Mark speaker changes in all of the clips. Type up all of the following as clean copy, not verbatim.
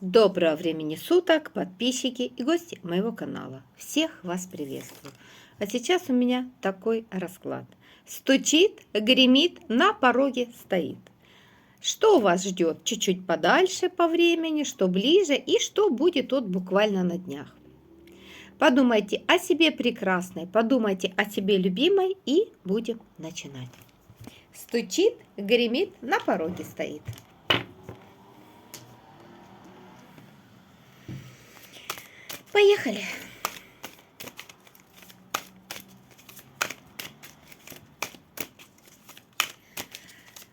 Speaker 1: Доброго времени суток, подписчики и гости моего канала. Всех вас приветствую. А сейчас у меня такой расклад. Стучит, гремит, на пороге стоит. Что вас ждет чуть-чуть подальше по времени, что ближе и что будет вот буквально на днях. Подумайте о себе прекрасной, подумайте о себе любимой и будем начинать. Стучит, гремит, на пороге стоит. Поехали!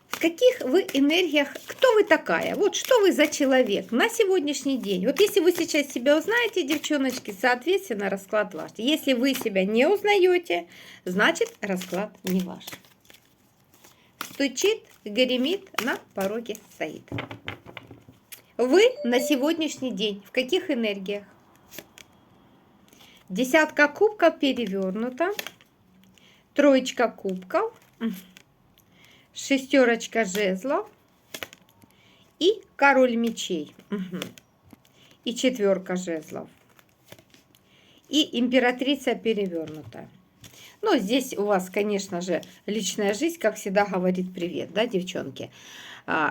Speaker 1: В каких вы энергиях, кто вы такая, вот что вы за человек на сегодняшний день? Вот если вы сейчас себя узнаете, девчоночки, соответственно, расклад ваш. Если вы себя не узнаете, значит расклад не ваш. Стучит, гремит, на пороге стоит. Вы на сегодняшний день в каких энергиях? Десятка кубков перевернута, троечка кубков, шестерочка жезлов и король мечей. И четверка жезлов. И императрица перевернута. Ну, здесь у вас, конечно же, личная жизнь, как всегда, говорит привет, да, девчонки?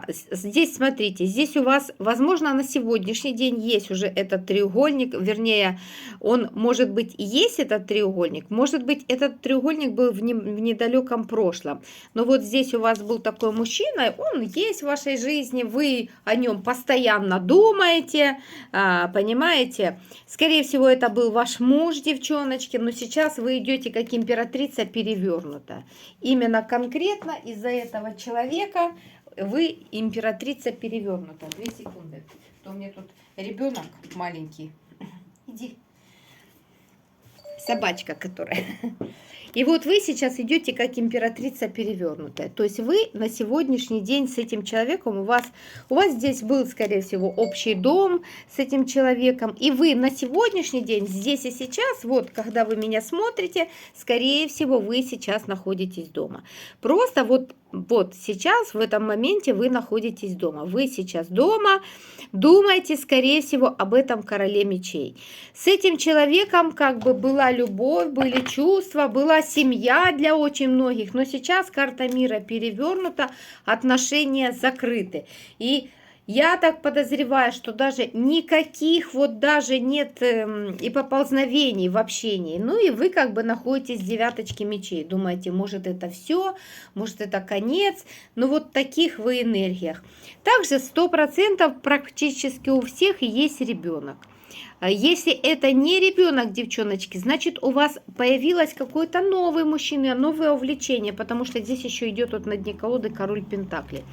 Speaker 1: Здесь, смотрите, здесь у вас, возможно, на сегодняшний день есть уже этот треугольник, вернее, он, может быть, и есть этот треугольник, может быть, этот треугольник был в недалеком прошлом, но вот здесь у вас был такой мужчина, он есть в вашей жизни, вы о нем постоянно думаете, понимаете, скорее всего, это был ваш муж, девчоночки, но сейчас вы идете как императрица перевернута, именно конкретно из-за этого человека вы императрица перевернута. 2 секунды. То у меня тут ребенок маленький. Иди. Собачка, которая. И вот вы сейчас идете как императрица перевернутая. То есть вы на сегодняшний день с этим человеком, у вас здесь был, скорее всего, общий дом с этим человеком. И вы на сегодняшний день, здесь и сейчас, вот когда вы меня смотрите, скорее всего, вы сейчас находитесь дома. Просто вот сейчас, в этом моменте вы находитесь дома. Вы сейчас дома, думаете, скорее всего, об этом короле мечей. С этим человеком как бы была любовь, были чувства, была семья для очень многих. Но сейчас карта мира перевернута, отношения закрыты. И я так подозреваю, что даже никаких вот даже нет и поползновений в общении. Ну и вы как бы находитесь в девяточке мечей. Думаете, может это все, может это конец. Но вот таких вы энергиях. Также 100% практически у всех есть ребенок. Если это не ребенок, девчоночки, значит у вас появилось какой-то новый мужчина, новое увлечение. Потому что здесь еще идет вот на дне колоды король пентаклей.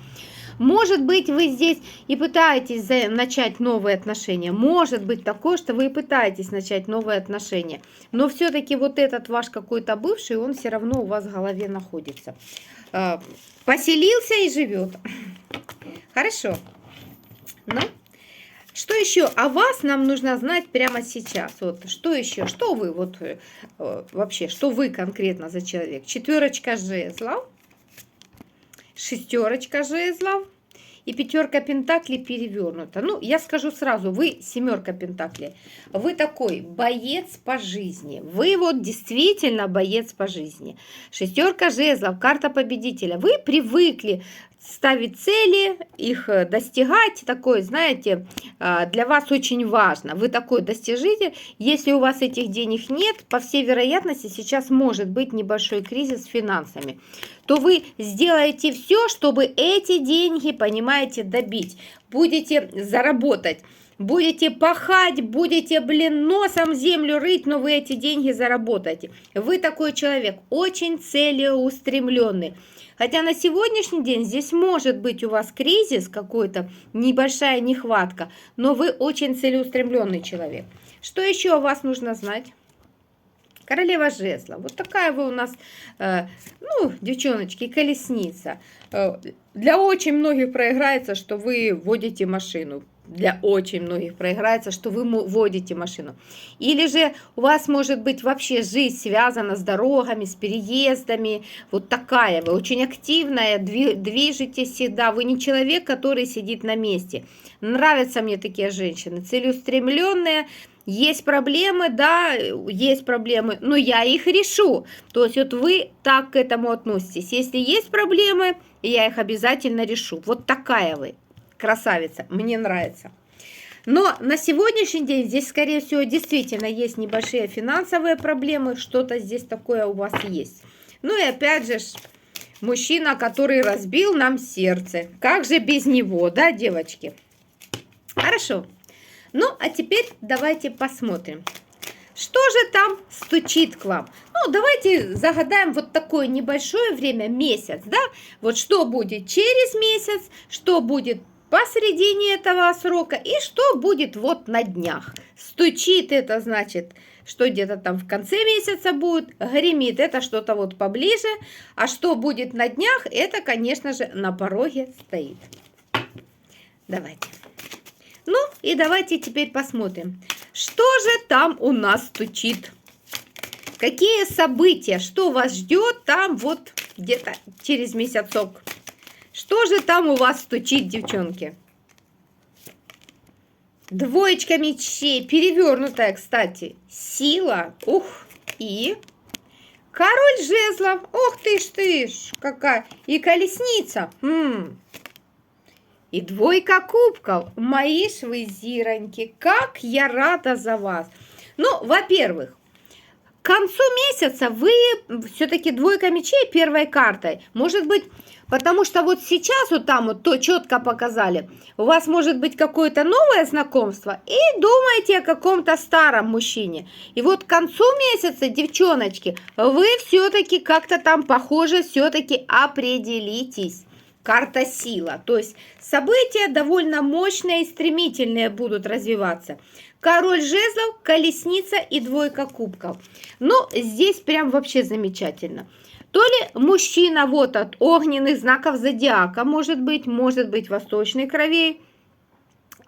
Speaker 1: Может быть, вы здесь и пытаетесь начать новые отношения. Может быть такое, что вы и пытаетесь начать новые отношения. Но все-таки вот этот ваш какой-то бывший, он все равно у вас в голове находится. Поселился и живет. Хорошо. Ну, что еще о вас нам нужно знать прямо сейчас? Вот, что еще? Что вы вот вообще, что вы конкретно за человек? Четверочка жезлов. Шестерочка жезлов и пятерка пентаклей перевернута. Ну, я скажу сразу, вы семерка пентаклей. Вы такой боец по жизни. Вы вот действительно боец по жизни. Шестерка жезлов, карта победителя. Вы привыкли ставить цели, их достигать, такое, знаете, для вас очень важно. Вы такой достижитель. Если у вас этих денег нет, по всей вероятности, сейчас может быть небольшой кризис с финансами, то вы сделаете все, чтобы эти деньги, понимаете, добить. Будете заработать. Будете пахать, будете, носом землю рыть, но вы эти деньги заработаете. Вы такой человек, очень целеустремленный. Хотя на сегодняшний день здесь может быть у вас кризис какой-то, небольшая нехватка, но вы очень целеустремленный человек. Что еще о вас нужно знать? Королева жезла. Вот такая вы у нас, ну, девчоночки, колесница. Для очень многих проиграется, что вы водите машину. для очень многих проиграется, что вы водите машину. Или же у вас может быть вообще жизнь связана с дорогами, с переездами. Вот такая, вы очень активная, движетесь всегда. Вы не человек, который сидит на месте. Нравятся мне такие женщины, целеустремленные. Есть проблемы, да, есть проблемы, но я их решу. То есть вот вы так к этому относитесь. Если есть проблемы, я их обязательно решу. Вот такая вы. Красавица, мне нравится. Но на сегодняшний день здесь, скорее всего, действительно есть небольшие финансовые проблемы, что-то здесь такое у вас есть. Ну и опять же, мужчина, который разбил нам сердце. Как же без него, да, девочки? Хорошо. Ну, а теперь давайте посмотрим, что же там стучит к вам. Ну, давайте загадаем вот такое небольшое время, месяц, да? Вот что будет через месяц, что будет посередине этого срока и что будет вот на днях. Стучит, это значит, что где-то там в конце месяца будет, гремит, это что-то вот поближе, а что будет на днях, это, конечно же, на пороге стоит. Давайте. Ну и давайте теперь посмотрим, что же там у нас стучит. Какие события, что вас ждет там вот где-то через месяцок. Что же там у вас стучит, девчонки? Двоечка мечей, перевернутая, кстати, сила, ух, и король жезлов, ух ты ж, какая, и колесница, и двойка кубков, мои ж вы зироньки, как я рада за вас. Ну, во-первых, к концу месяца вы все-таки двойка мечей первой картой, может быть, потому что вот сейчас вот там вот то четко показали, у вас может быть какое-то новое знакомство и думаете о каком-то старом мужчине. И вот к концу месяца, девчоночки, вы все-таки как-то там похоже все-таки определитесь. Карта сила, то есть события довольно мощные и стремительные будут развиваться. Король жезлов, колесница и двойка кубков. Ну, здесь прям вообще замечательно. То ли мужчина вот от огненных знаков зодиака, может быть восточной крови.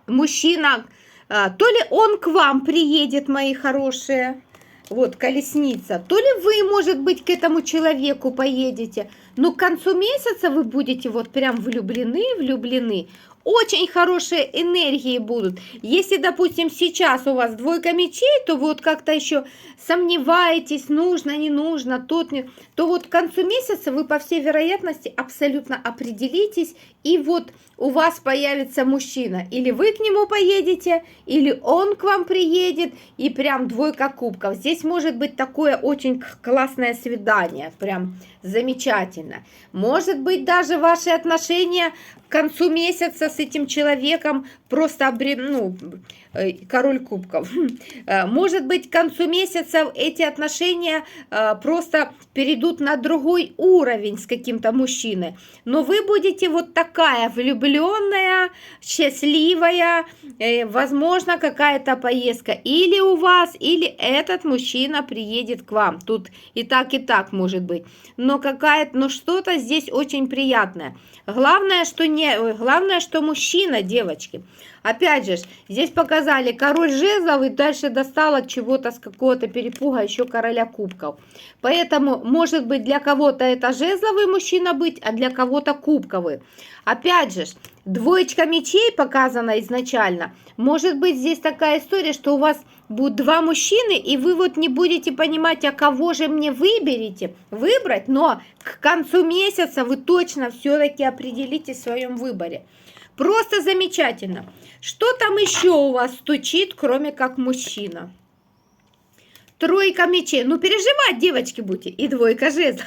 Speaker 1: Мужчина, то ли он к вам приедет, мои хорошие, вот колесница, то ли вы, может быть, к этому человеку поедете. Но к концу месяца вы будете вот прям влюблены. Очень хорошие энергии будут. Если, допустим, сейчас у вас двойка мечей, то вы вот как-то еще сомневаетесь, нужно, не нужно, то вот к концу месяца вы, по всей вероятности, абсолютно определитесь, и вот у вас появится мужчина. Или вы к нему поедете, или он к вам приедет, и прям двойка кубков. Здесь может быть такое очень классное свидание, прям замечательно. Может быть, даже ваши отношения к концу месяца с этим человеком просто король кубков. Может быть, к концу месяца эти отношения просто перейдут на другой уровень с каким-то мужчиной. Но вы будете вот такая влюбленная, счастливая, возможно, какая-то поездка или у вас, или этот мужчина приедет к вам. Тут и так может быть. Но что-то здесь очень приятное. Главное, что мужчина, девочки. Опять же, здесь показали король жезлов и дальше достал от чего-то с какого-то перепуга еще короля кубков. Поэтому, может быть, для кого-то это жезловый мужчина быть, а для кого-то кубковый. Опять же, двоечка мечей показана изначально. Может быть, здесь такая история, что у вас будут два мужчины, и вы вот не будете понимать, а кого же мне выбрать, но к концу месяца вы точно все-таки определитесь в своем выборе. Просто замечательно. Что там еще у вас стучит, кроме как мужчина? Тройка мечей. Ну, переживать, девочки, будете. И двойка жезлов.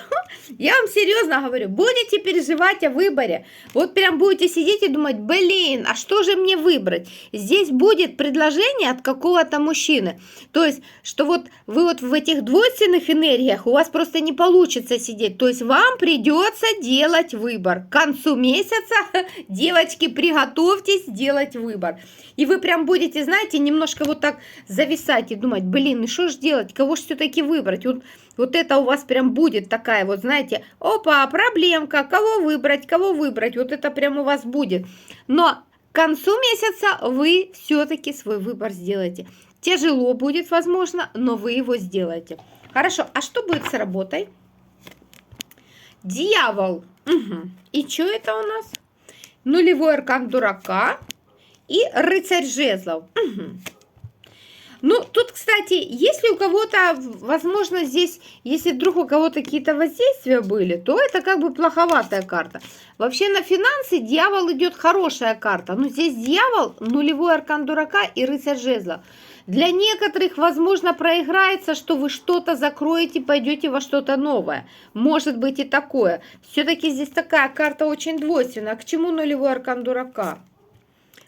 Speaker 1: Я вам серьезно говорю, будете переживать о выборе. Вот прям будете сидеть и думать, блин, а что же мне выбрать? Здесь будет предложение от какого-то мужчины. То есть, что вот вы вот в этих двойственных энергиях у вас просто не получится сидеть. То есть, вам придется делать выбор. К концу месяца, девочки, приготовьтесь делать выбор. И вы прям будете, знаете, немножко вот так зависать и думать, блин, и что же делать? Кого же все-таки выбрать? Вот это у вас прям будет такая вот, знаете, опа, проблемка, кого выбрать, вот это прям у вас будет. Но К концу месяца вы все-таки свой выбор сделаете. Тяжело будет, возможно, но вы его сделаете. Хорошо, а что будет с работой? Дьявол. Угу. И что это у нас? Нулевой аркан дурака и рыцарь жезлов. Угу. Ну, тут, кстати, если у кого-то, возможно, здесь, если вдруг у кого-то какие-то воздействия были, то это как бы плоховатая карта. Вообще на финансы дьявол идет хорошая карта. Но здесь дьявол, нулевой аркан дурака и рыцарь жезлов. Для некоторых, возможно, проиграется, что вы что-то закроете, пойдете во что-то новое. Может быть и такое. Все-таки здесь такая карта очень двойственная. К чему нулевой аркан дурака?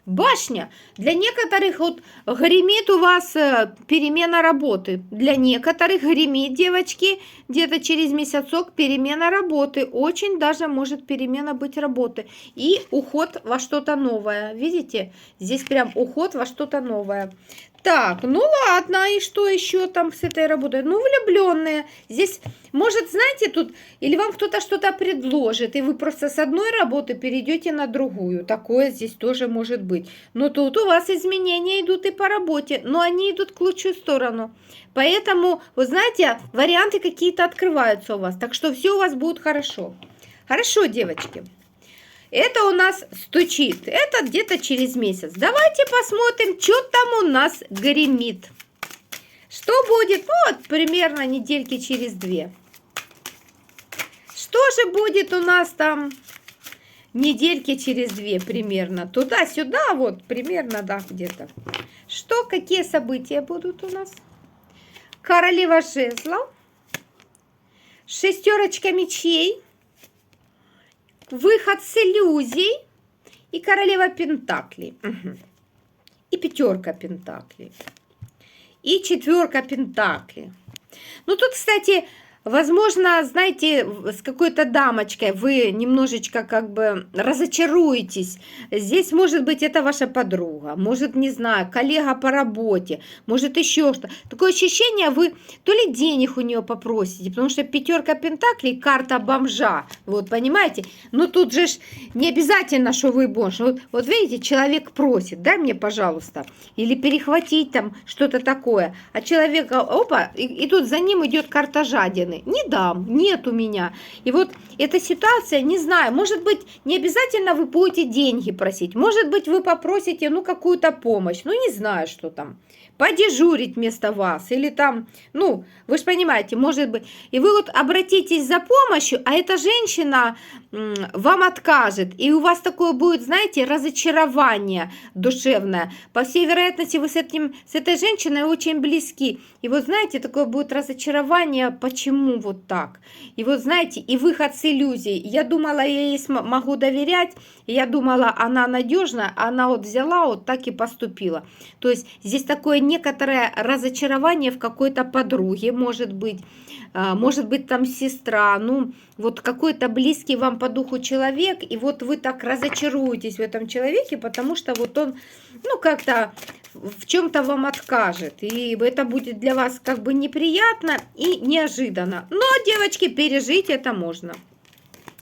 Speaker 1: Башня. Для некоторых вот гремит у вас перемена работы. Для некоторых гремит, девочки, где-то через месяцок перемена работы. Очень даже может перемена быть работы. И уход во что-то новое. Видите? Здесь прям уход во что-то новое. Так, ну ладно, и что еще там с этой работой? Ну, влюбленные. Здесь, может, знаете, тут, или вам кто-то что-то предложит, и вы просто с одной работы перейдете на другую. Такое здесь тоже может быть. Но тут у вас изменения идут и по работе, но они идут к лучшую сторону. Поэтому, вы знаете, варианты какие-то открываются у вас, так что все у вас будет хорошо. Хорошо, девочки. Это у нас стучит. Это где-то через месяц. Давайте посмотрим, что там у нас гремит. Что будет? Ну, вот примерно недельки через 2. Что же будет у нас там недельки через 2 примерно? Туда-сюда, вот примерно, да, где-то. Что, какие события будут у нас? Королева жезлов. Шестерочка мечей. Выход с иллюзий и королева пентаклей. Угу. И пятерка пентаклей. И четверка пентаклей. Ну, тут, кстати, возможно, знаете, с какой-то дамочкой вы немножечко как бы разочаруетесь. Здесь, может быть, это ваша подруга, может, не знаю, коллега по работе, может, еще что-то. Такое ощущение, вы то ли денег у нее попросите, потому что пятерка пентаклей, карта бомжа, вот, понимаете? Но тут же не обязательно, что вы бомж. Вот видите, человек просит, дай мне, пожалуйста, или перехватить там что-то такое. А человек, опа, и тут за ним идет карта жадины. Не дам, нет у меня. И вот эта ситуация, не знаю, может быть, не обязательно вы будете деньги просить. Может быть, вы попросите, ну, какую-то помощь. Ну, не знаю, что там. Подежурить вместо вас. Или там, ну, вы же понимаете, может быть. И вы вот обратитесь за помощью, а эта женщина вам откажет. И у вас такое будет, знаете, разочарование душевное. По всей вероятности, вы с этой женщиной очень близки. И вот, знаете, такое будет разочарование, почему вот так. И вот, знаете, и выход с иллюзий. Я думала, я ей могу доверять. Я думала, она надежная, а она вот взяла, вот так и поступила. То есть здесь такое некоторое разочарование в какой-то подруге, может быть там сестра, ну, вот какой-то близкий вам по духу человек, и вот вы так разочаруетесь в этом человеке, потому что вот он, ну, как-то в чем-то вам откажет, и это будет для вас как бы неприятно и неожиданно. Но, девочки, пережить это можно.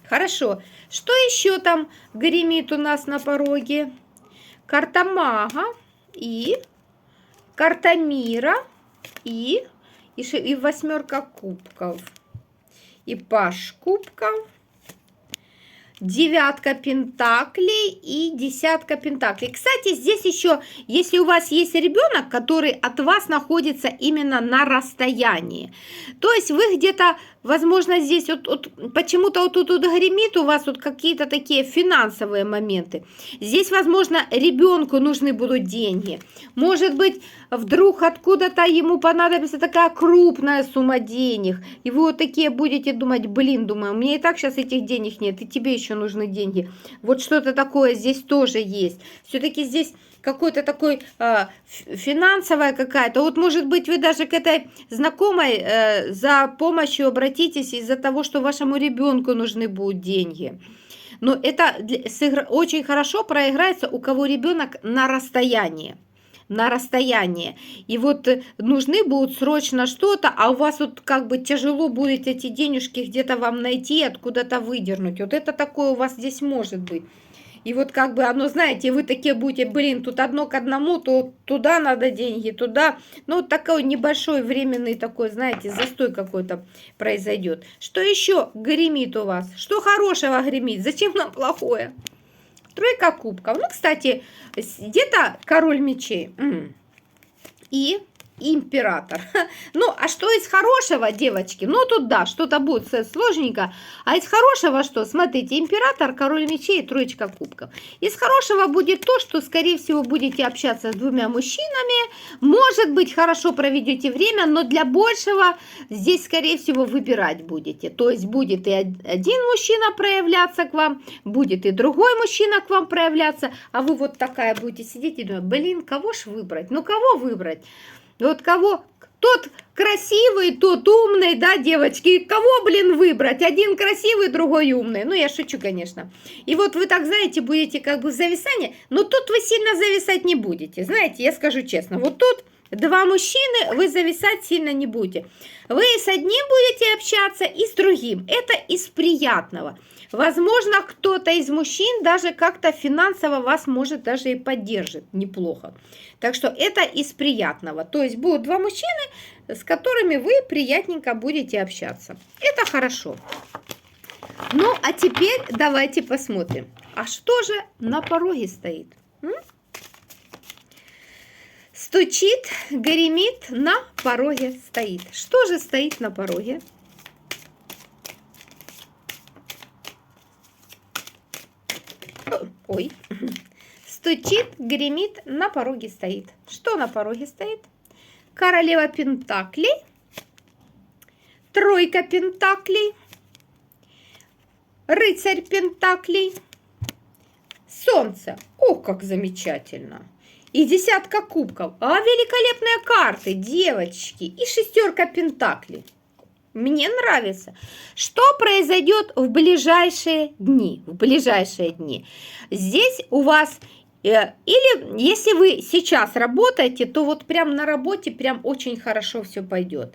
Speaker 1: Хорошо. Что еще там гремит у нас на пороге? Карта мага и карта мира и восьмерка кубков. И паж кубков. Девятка пентаклей и десятка пентаклей. Кстати, здесь еще, если у вас есть ребенок, который от вас находится именно на расстоянии, то есть вы где-то, возможно, здесь почему-то вот тут гремит у вас вот какие-то такие финансовые моменты. Здесь, возможно, ребенку нужны будут деньги. Может быть, вдруг откуда-то ему понадобится такая крупная сумма денег. И вы вот такие будете думать, блин, думаю, у меня и так сейчас этих денег нет, и тебе еще нужны деньги. Вот что-то такое здесь тоже есть. Все-таки здесь какой-то такой финансовая какая-то. Вот, может быть, вы даже к этой знакомой за помощью обратитесь из-за того, что вашему ребенку нужны будут деньги. Но это очень хорошо проиграется, у кого ребенок на расстоянии. На расстоянии. И вот нужны будут срочно что-то, а у вас вот как бы тяжело будет эти денежки где-то вам найти, откуда-то выдернуть. Вот это такое у вас здесь может быть. И вот как бы оно, знаете, вы такие будете, блин, тут одно к одному, то туда надо деньги, туда. Ну, вот такой небольшой временный такой, знаете, застой какой-то произойдет. Что еще гремит у вас? Что хорошего гремит? Зачем нам плохое? Тройка кубков. Ну, кстати, где-то король мечей. И император. Ну, а что из хорошего, девочки? Ну, тут да, что-то будет сложненько. А из хорошего что? Смотрите, император, король мечей и троечка кубков. Из хорошего будет то, что, скорее всего, будете общаться с двумя мужчинами. Может быть, хорошо проведете время, но для большего здесь, скорее всего, выбирать будете. То есть будет и один мужчина проявляться к вам, будет и другой мужчина к вам проявляться, а вы вот такая будете сидеть и думать, блин, кого ж выбрать? Ну, кого выбрать? Вот кого, тот красивый, тот умный, да, девочки, кого, блин, выбрать? Один красивый, другой умный. Ну, я шучу, конечно. И вот вы так, знаете, будете как бы в зависании, но тут вы сильно зависать не будете. Знаете, я скажу честно, вот тут два мужчины, вы зависать сильно не будете. Вы с одним будете общаться и с другим. Это из приятного. Возможно, кто-то из мужчин даже как-то финансово вас может даже и поддержит неплохо. Так что это из приятного. То есть будут два мужчины, с которыми вы приятненько будете общаться. Это хорошо. Ну, а теперь давайте посмотрим. А что же на пороге стоит? Стучит, гремит, на пороге стоит. Что же стоит на пороге? Ой. Стучит, гремит, на пороге стоит. Что на пороге стоит? Королева пентаклей, тройка пентаклей, рыцарь пентаклей, солнце. О, как замечательно! И десятка кубков. А великолепные карты, девочки. И шестерка пентаклей. Мне нравится. Что произойдет в ближайшие дни? В ближайшие дни. Здесь у вас... Или если вы сейчас работаете, то вот прям на работе прям очень хорошо все пойдет.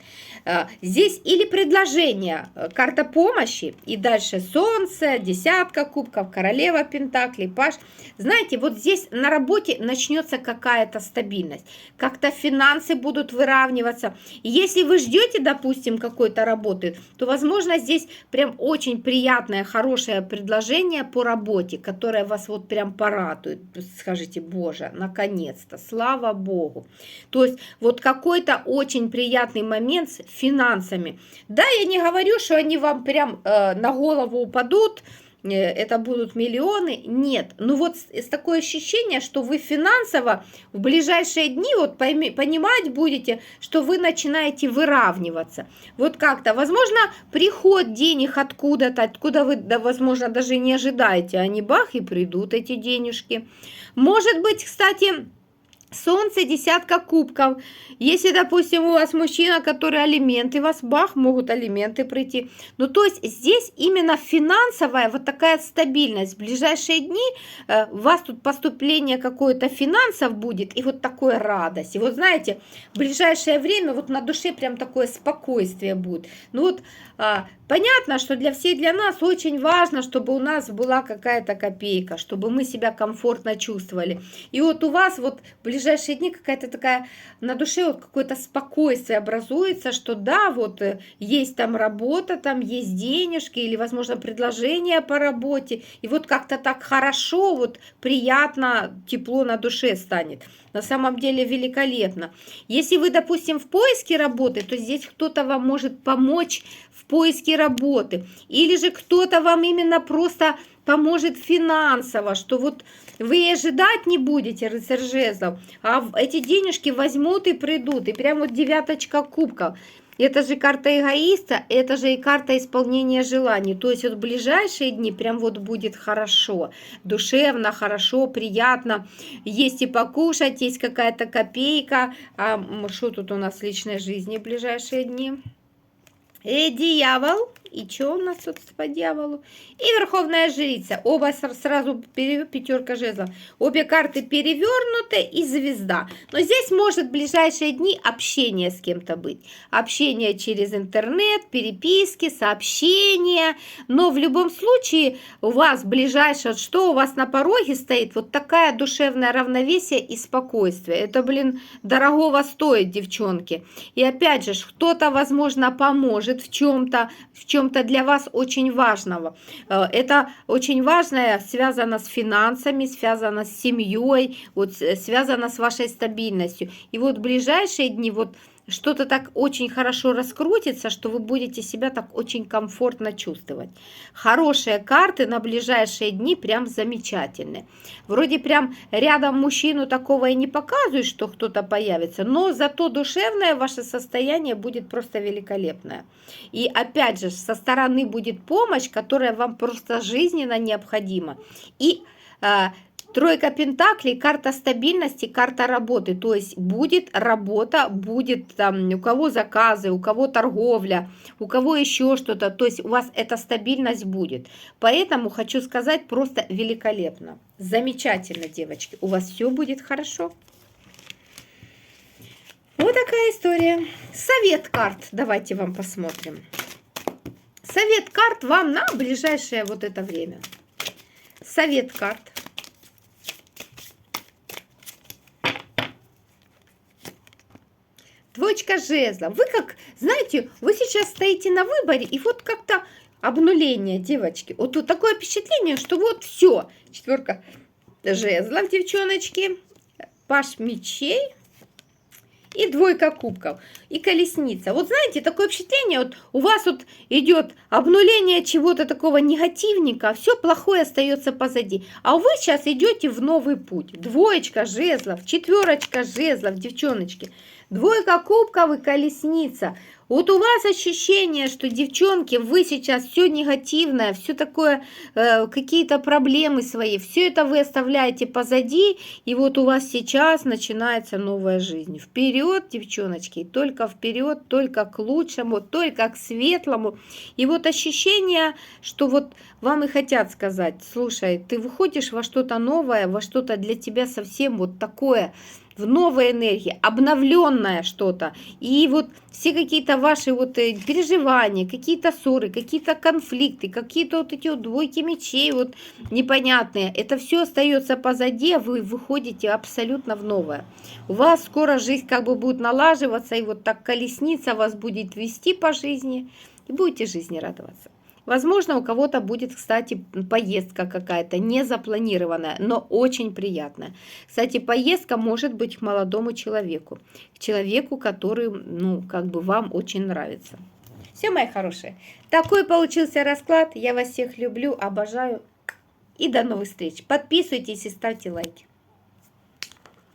Speaker 1: Здесь или предложение, карта помощи, и дальше солнце, десятка кубков, королева пентаклей, паж. Знаете, вот здесь на работе начнется какая-то стабильность. Как-то финансы будут выравниваться. И если вы ждете, допустим, какой-то работы, то, возможно, здесь прям очень приятное, хорошее предложение по работе, которое вас вот прям порадует. Скажите, боже, наконец-то, слава богу. То есть вот какой-то очень приятный момент с финансами. Да, я не говорю, что они вам прям на голову упадут, это будут миллионы. Нет, ну вот с такое ощущение, что вы финансово в ближайшие дни вот понимать будете, что вы начинаете выравниваться. Вот как-то, возможно, приход денег откуда-то, откуда вы, да, возможно, даже не ожидаете, они бах и придут эти денежки. Может быть, кстати... Солнце, десятка кубков. Если, допустим, у вас мужчина, который алименты, вас бах, могут алименты прийти. Ну, то есть здесь именно финансовая вот такая стабильность. В ближайшие дни у вас тут поступление какое-то финансов будет, и вот такое радость. И вот знаете, в ближайшее время вот на душе прям такое спокойствие будет. Ну вот понятно, что для всех, для нас очень важно, чтобы у нас была какая-то копейка, чтобы мы себя комфортно чувствовали. И вот у вас вот в ближайшие дни какая-то такая на душе вот какое-то спокойствие образуется, что да, вот есть там работа, там есть денежки или, возможно, предложение по работе. И вот как-то так хорошо, вот приятно, тепло на душе станет. На самом деле великолепно. Если вы, допустим, в поиске работы, то здесь кто-то вам может помочь в поиске работы. Или же кто-то вам именно просто поможет финансово, что вот вы ожидать не будете, рыцарь жезлов, а эти денежки возьмут и придут. И прям вот девяточка кубков. Это же карта эгоиста, это же и карта исполнения желаний. То есть вот в ближайшие дни прям вот будет хорошо, душевно, хорошо, приятно. Есть и покушать, есть какая-то копейка. А что тут у нас в личной жизни в ближайшие дни? Дьявол. И что у нас тут по дьяволу? И Верховная Жрица. Оба сразу пятерка жезлов. Обе карты перевернуты и звезда. Но здесь может в ближайшие дни общение с кем-то быть. Общение через интернет, переписки, сообщения. Но в любом случае у вас ближайшее, что у вас на пороге стоит, вот такая душевное равновесие и спокойствие. Это, блин, дорогого стоит, девчонки. И опять же, кто-то, возможно, поможет в чем-то для вас очень важного. Это очень важное связано с финансами, связано с семьей, вот, связано с вашей стабильностью. И вот в ближайшие дни вот что-то так очень хорошо раскрутится, что вы будете себя так очень комфортно чувствовать. Хорошие карты на ближайшие дни прям замечательные. Вроде прям рядом мужчину такого и не показывают, что кто-то появится, но зато душевное ваше состояние будет просто великолепное. И опять же, со стороны будет помощь, которая вам просто жизненно необходима. И тройка пентаклей, карта стабильности, карта работы. То есть будет работа, будет там у кого заказы, у кого торговля, у кого еще что-то. То есть у вас эта стабильность будет. Поэтому хочу сказать, просто великолепно. Замечательно, девочки. У вас все будет хорошо. Вот такая история. Совет карт. Давайте вам посмотрим. Совет карт вам на ближайшее вот это время. Совет карт. Двоечка жезлов. Вы как, знаете, вы сейчас стоите на выборе, и вот как-то обнуление, девочки. Вот тут такое впечатление, что вот все. Четверка жезлов, девчоночки. Паш мечей. И двойка кубков. И колесница. Вот знаете, такое впечатление, вот у вас вот идет обнуление чего-то такого негативника, все плохое остается позади. А вы сейчас идете в новый путь. Двоечка жезлов, четверочка жезлов, девчоночки. Двойка кубков и колесница. Вот у вас ощущение, что, девчонки, вы сейчас все негативное, все такое, какие-то проблемы свои, все это вы оставляете позади, и вот у вас сейчас начинается новая жизнь. Вперед, девчоночки, только вперед, только к лучшему, только к светлому. И вот ощущение, что вот вам и хотят сказать: слушай, ты выходишь во что-то новое, во что-то для тебя совсем вот такое, в новой энергии, обновленное что-то. И вот все какие-то ваши вот переживания, какие-то ссоры, какие-то конфликты, какие-то вот эти вот двойки мечей вот непонятные, это все остается позади, а вы выходите абсолютно в новое. У вас скоро жизнь как бы будет налаживаться, и вот так колесница вас будет вести по жизни, и будете жизни радоваться. Возможно, у кого-то будет, кстати, поездка какая-то незапланированная, но очень приятная. Кстати, поездка может быть к молодому человеку, к человеку, который, ну, как бы вам очень нравится. Все, мои хорошие, такой получился расклад. Я вас всех люблю, обожаю. И до новых встреч. Подписывайтесь и ставьте лайки.